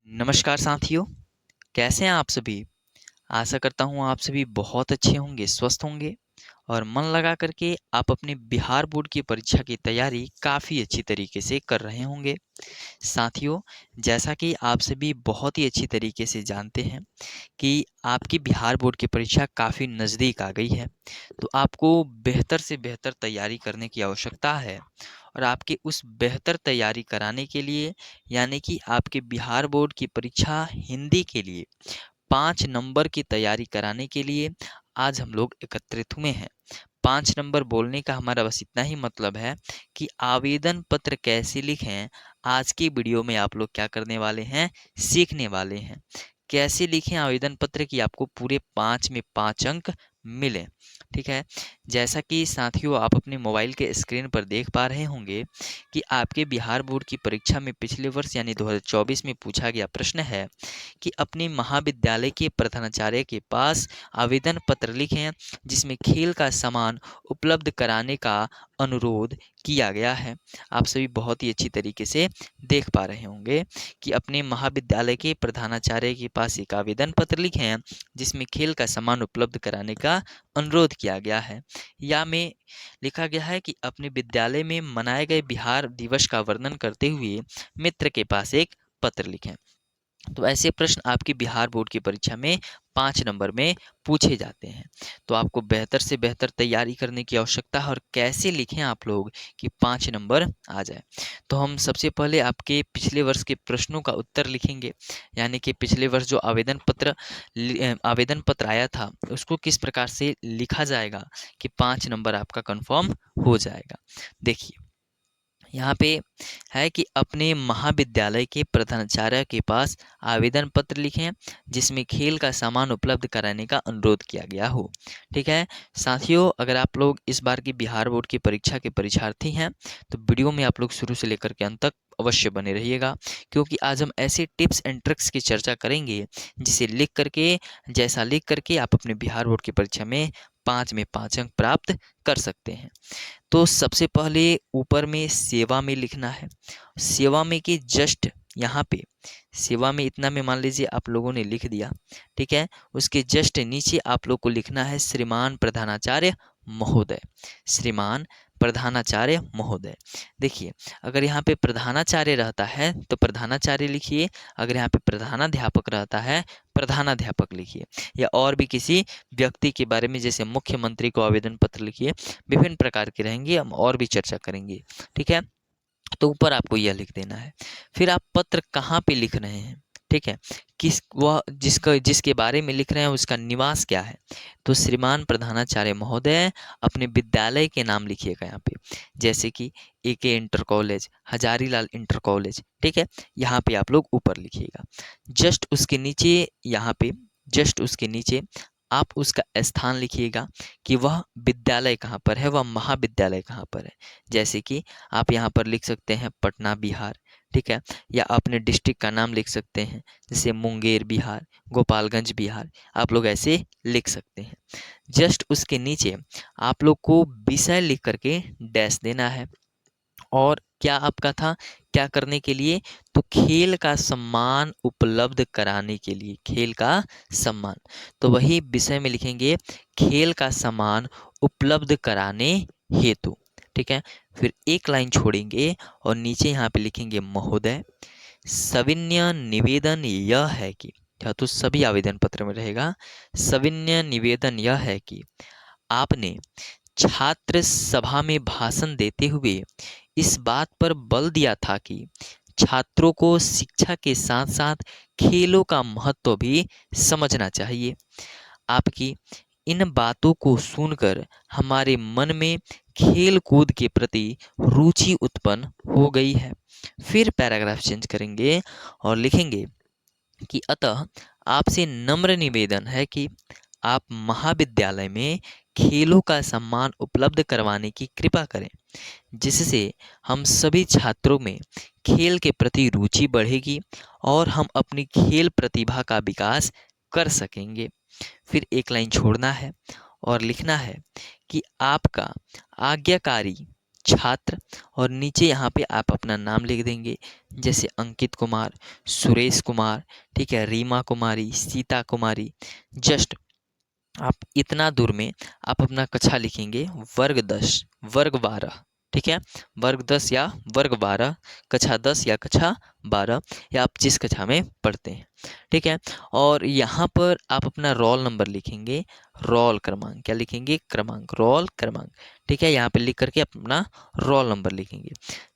नमस्कार साथियों, कैसे हैं आप सभी? आशा करता हूँ आप सभी बहुत अच्छे होंगे, स्वस्थ होंगे और मन लगा करके आप अपने बिहार बोर्ड की परीक्षा की तैयारी काफ़ी अच्छी तरीके से कर रहे होंगे। साथियों, जैसा कि आप सभी बहुत ही अच्छी तरीके से जानते हैं कि आपकी बिहार बोर्ड की परीक्षा काफ़ी नज़दीक आ गई है, तो आपको बेहतर से बेहतर तैयारी करने की आवश्यकता है। और आपकी उस बेहतर तैयारी कराने के लिए यानी कि आपके बिहार बोर्ड की परीक्षा हिंदी के लिए 5 नंबर की तैयारी कराने के लिए आज हम लोग एकत्रित हुए हैं। 5 नंबर बोलने का हमारा बस इतना ही मतलब है कि आवेदन पत्र कैसे लिखें, आज की वीडियो में आप लोग क्या करने वाले हैं, सीखने वाले हैं। कैसे लिखें आवेदन पत्र कि आपको पूरे 5 में 5 अंक मिलें। ठीक है, जैसा कि साथियों आप अपने मोबाइल के स्क्रीन पर देख पा रहे होंगे कि आपके बिहार बोर्ड की परीक्षा में पिछले वर्ष यानी 2024 में पूछा गया प्रश्न है कि अपने महाविद्यालय के प्रधानाचार्य के पास आवेदन पत्र लिखें जिसमें खेल का सामान उपलब्ध कराने का अनुरोध किया गया है। आप सभी बहुत ही अच्छी तरीके से देख पा रहे होंगे कि अपने महाविद्यालय के प्रधानाचार्य के पास एक आवेदन पत्र लिखें जिसमें खेल का सामान उपलब्ध कराने का अनुरोध किया गया है। या में लिखा गया है कि अपने विद्यालय में मनाए गए बिहार दिवस का वर्णन करते हुए मित्र के पास एक पत्र लिखें। तो ऐसे प्रश्न आपकी बिहार बोर्ड की परीक्षा में 5 नंबर में पूछे जाते हैं। तो आपको बेहतर से बेहतर तैयारी करने की आवश्यकता है और कैसे लिखें आप लोग कि 5 नंबर आ जाए। तो हम सबसे पहले आपके पिछले वर्ष के प्रश्नों का उत्तर लिखेंगे, यानी कि पिछले वर्ष जो आवेदन पत्र आया था उसको किस प्रकार से लिखा जाएगा कि 5 नंबर आपका कंफर्म हो जाएगा। देखिए, यहाँ पे है कि अपने महाविद्यालय के प्रधानाचार्य के पास आवेदन पत्र लिखें जिसमें खेल का सामान उपलब्ध कराने का अनुरोध किया गया हो। ठीक है साथियों, अगर आप लोग इस बार की बिहार बोर्ड की परीक्षा के परीक्षार्थी हैं तो वीडियो में आप लोग शुरू से लेकर के अंत तक अवश्य बने रहिएगा, क्योंकि आज हम ऐसे टिप्स एंड ट्रिक्स की चर्चा करेंगे जिसे लिख करके आप अपने बिहार बोर्ड की परीक्षा में 5 में 5 अंक प्राप्त कर सकते हैं। तो सबसे पहले ऊपर में सेवा में लिखना है। सेवा में के जस्ट यहाँ पे सेवा में इतना में मान लीजिए आप लोगों ने लिख दिया। ठीक है, उसके जस्ट नीचे आप लोग को लिखना है श्रीमान प्रधानाचार्य महोदय। श्रीमान प्रधानाचार्य महोदय। देखिए, अगर यहाँ पे प्रधानाचार्य रहता है तो प्रधानाचार्य लिखिए, अगर यहाँ पे प्रधानाध्यापक रहता है प्रधानाध्यापक लिखिए, या और भी किसी व्यक्ति के बारे में जैसे मुख्यमंत्री को आवेदन पत्र लिखिए। विभिन्न प्रकार के रहेंगे, हम और भी चर्चा करेंगे। ठीक है, तो ऊपर आपको यह लिख देना है। फिर आप पत्र कहाँ पे लिख रहे हैं, ठीक है, किस वह जिसके बारे में लिख रहे हैं उसका निवास क्या है। तो श्रीमान प्रधानाचार्य महोदय अपने विद्यालय के नाम लिखिएगा यहाँ पे, जैसे कि AK inter college, Hazarilal inter college. ठीक है, यहाँ पे आप लोग ऊपर लिखिएगा। जस्ट उसके नीचे यहाँ पे जस्ट उसके नीचे आप उसका स्थान लिखिएगा कि वह विद्यालय कहाँ पर है, वह महाविद्यालय कहाँ पर है। जैसे कि आप यहाँ पर लिख सकते हैं पटना बिहार। ठीक है, या अपने डिस्ट्रिक्ट का नाम लिख सकते हैं, जैसे मुंगेर बिहार, गोपालगंज बिहार, आप लोग ऐसे लिख सकते हैं। जस्ट उसके नीचे आप लोग को विषय लिख करके डैश देना है। और क्या आपका था, क्या करने के लिए, तो खेल का सम्मान उपलब्ध कराने के लिए, खेल का सम्मान। तो वही विषय में लिखेंगे खेल का सम्मान उपलब्ध कराने हेतु। ठीक है, फिर एक लाइन छोड़ेंगे और नीचे यहाँ पे लिखेंगे महोदय। सविनय निवेदन यह है कि, या तो सभी आवेदन पत्र में रहेगा, सविनय निवेदन यह है कि आपने छात्र सभा में भाषण देते हुए इस बात पर बल दिया था कि छात्रों को शिक्षा के साथ साथ खेलों का महत्व भी समझना चाहिए। आपकी इन बातों को सुनकर हमारे मन में खेल कूद के प्रति रुचि उत्पन्न हो गई है। फिर पैराग्राफ चेंज करेंगे और लिखेंगे कि अतः आपसे नम्र निवेदन है कि आप महाविद्यालय में खेलों का सम्मान उपलब्ध करवाने की कृपा करें, जिससे हम सभी छात्रों में खेल के प्रति रुचि बढ़ेगी और हम अपनी खेल प्रतिभा का विकास कर सकेंगे। फिर एक लाइन छोड़ना है और लिखना है कि आपका आज्ञाकारी छात्र और नीचे यहाँ पे आप अपना नाम लिख देंगे, जैसे अंकित कुमार, सुरेश कुमार, ठीक है, रीमा कुमारी, सीता कुमारी। जस्ट आप इतना दूर में आप अपना कक्षा लिखेंगे, वर्ग 10, वर्ग 12, ठीक है, वर्ग 10 या वर्ग 12, कक्षा 10 या कक्षा 12, या आप जिस कक्षा में पढ़ते हैं, ठीक है। और यहाँ पर आप अपना रोल नंबर लिखेंगे, रोल क्रमांक, क्या लिखेंगे, क्रमांक, रोल क्रमांक, ठीक है। यहाँ पे लिख करके अपना रोल नंबर लिखेंगे।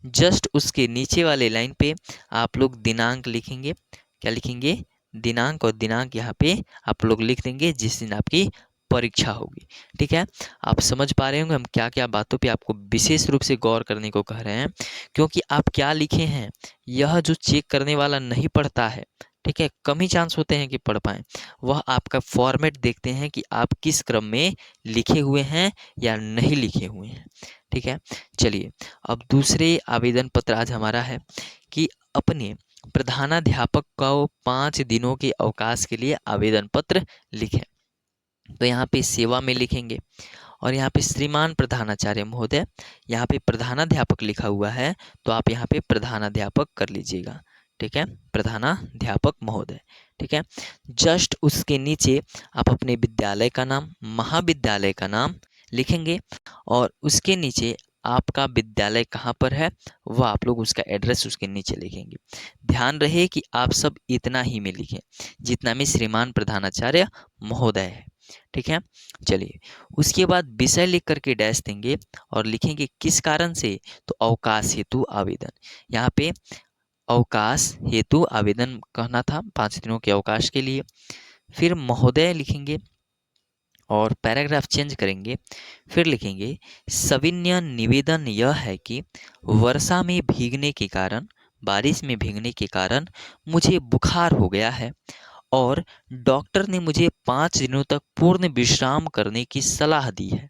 जस्ट उसके नीचे वाले लाइन पे आप लोग दिनांक लिखेंगे, क्या लिखेंगे, दिनांक, और दिनांक यहाँ पे आप लोग लिख देंगे जिस दिन आपकी परीक्षा होगी, ठीक है। आप समझ पा रहे होंगे हम क्या क्या बातों पे आपको विशेष रूप से गौर करने को कह रहे हैं, क्योंकि आप क्या लिखे हैं यह जो चेक करने वाला नहीं पढ़ता है, ठीक है, कम ही चांस होते हैं कि पढ़ पाएं। वह आपका फॉर्मेट देखते हैं कि आप किस क्रम में लिखे हुए हैं या नहीं लिखे हुए हैं, ठीक है। चलिए अब दूसरे आवेदन पत्र आज हमारा है कि अपने प्रधानाध्यापक को 5 दिनों के अवकाश के लिए आवेदन पत्र लिखें। तो यहाँ पे सेवा में लिखेंगे, और यहाँ पे श्रीमान प्रधानाचार्य महोदय, यहाँ पे प्रधानाध्यापक लिखा हुआ है तो आप यहाँ पे प्रधानाध्यापक कर लीजिएगा, ठीक है, प्रधानाध्यापक महोदय, ठीक है। जस्ट उसके नीचे आप अपने विद्यालय का नाम, महाविद्यालय का नाम लिखेंगे, और उसके नीचे आपका विद्यालय कहाँ पर है वह आप लोग उसका एड्रेस उसके नीचे लिखेंगे। ध्यान रहे कि आप सब इतना ही में लिखें जितना में श्रीमान प्रधानाचार्य महोदय है, ठीक है। चलिए उसके बाद विषय लिख करके डैश देंगे और लिखेंगे किस कारण से, तो अवकाश हेतु आवेदन। यहाँ पे अवकाश हेतु आवेदन कहना था, 5 दिनों के अवकाश के लिए। फिर महोदय लिखेंगे और पैराग्राफ चेंज करेंगे, फिर लिखेंगे सविनय निवेदन यह है कि वर्षा में भीगने के कारण, बारिश में भीगने के कारण मुझे बुखार हो गया है, और डॉक्टर ने मुझे 5 दिनों तक पूर्ण विश्राम करने की सलाह दी है,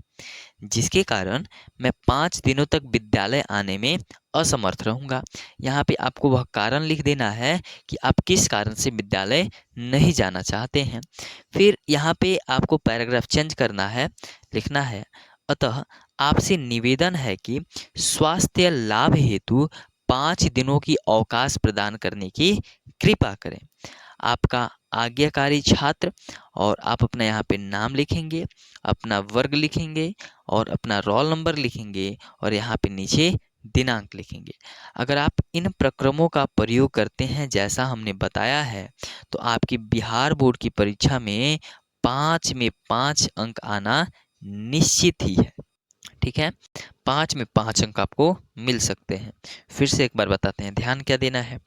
जिसके कारण मैं 5 दिनों तक विद्यालय आने में असमर्थ रहूंगा। यहाँ पे आपको वह कारण लिख देना है कि आप किस कारण से विद्यालय नहीं जाना चाहते हैं। फिर यहाँ पे आपको पैराग्राफ चेंज करना है, लिखना है अतः आपसे निवेदन है कि स्वास्थ्य लाभ हेतु 5 दिनों की अवकाश प्रदान करने की कृपा करें। आपका आज्ञाकारी छात्र, और आप अपना यहाँ पे नाम लिखेंगे, अपना वर्ग लिखेंगे और अपना रोल नंबर लिखेंगे, और यहाँ पे नीचे दिनांक लिखेंगे। अगर आप इन प्रक्रमों का प्रयोग करते हैं जैसा हमने बताया है तो आपकी बिहार बोर्ड की परीक्षा में 5 में 5 अंक आना निश्चित ही है, ठीक है। 5 में 5 अंक आपको मिल सकते हैं। फिर से एक बार बताते हैं ध्यान क्या देना है।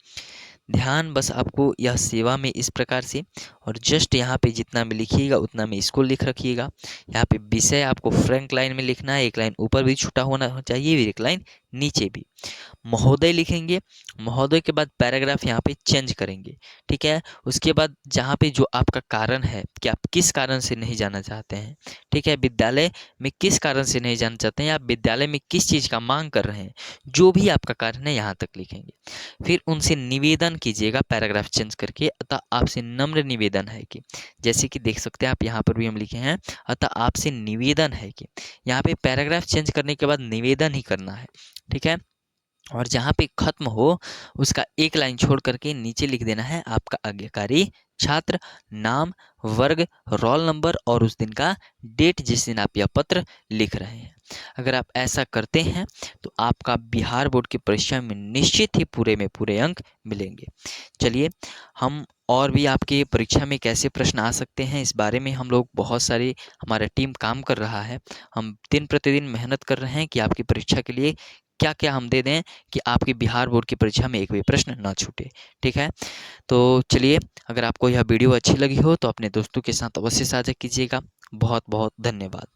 ध्यान बस आपको यह सेवा में इस प्रकार से, और जस्ट यहाँ पे जितना में लिखिएगा उतना में इसको लिख रखिएगा। यहाँ पे विषय आपको फ्रंट लाइन में लिखना है, एक लाइन ऊपर भी छुटा होना चाहिए, फिर एक लाइन नीचे भी। महोदय लिखेंगे, महोदय के बाद पैराग्राफ यहाँ पे चेंज करेंगे, ठीक है। उसके बाद जहाँ पे जो आपका कारण है कि आप किस कारण से नहीं जाना चाहते हैं, ठीक है, विद्यालय में किस कारण से नहीं जाना चाहते हैं, आप विद्यालय में किस चीज़ का मांग कर रहे हैं, जो भी आपका कारण है यहाँ तक लिखेंगे। फिर उनसे निवेदन कीजिएगा पैराग्राफ चेंज करके, अतः आपसे नम्र निवेदन है कि, जैसे कि देख सकते हैं आप यहाँ पर भी हम लिखे हैं, अतः आपसे निवेदन है कि, यहाँ पे पैराग्राफ चेंज करने के बाद निवेदन ही करना है, ठीक है। और जहाँ पे खत्म हो उसका एक लाइन छोड़ करके नीचे लिख देना है आपका आज्ञाकारी छात्र, नाम, वर्ग, रोल नंबर और उस दिन का डेट जिस दिन आप यह पत्र लिख रहे हैं। अगर आप ऐसा करते हैं तो आपका बिहार बोर्ड की परीक्षा में निश्चित ही पूरे में पूरे अंक मिलेंगे। चलिए हम और भी आपके परीक्षा में कैसे प्रश्न आ सकते हैं इस बारे में हम लोग बहुत सारी, हमारा टीम काम कर रहा है। हम दिन प्रतिदिन मेहनत कर रहे हैं कि आपकी परीक्षा के लिए क्या क्या हम दे दें कि आपकी बिहार बोर्ड की परीक्षा में एक भी प्रश्न ना छूटे, ठीक है। तो चलिए अगर आपको यह वीडियो अच्छी लगी हो तो अपने दोस्तों के साथ अवश्य साझा कीजिएगा। बहुत बहुत धन्यवाद।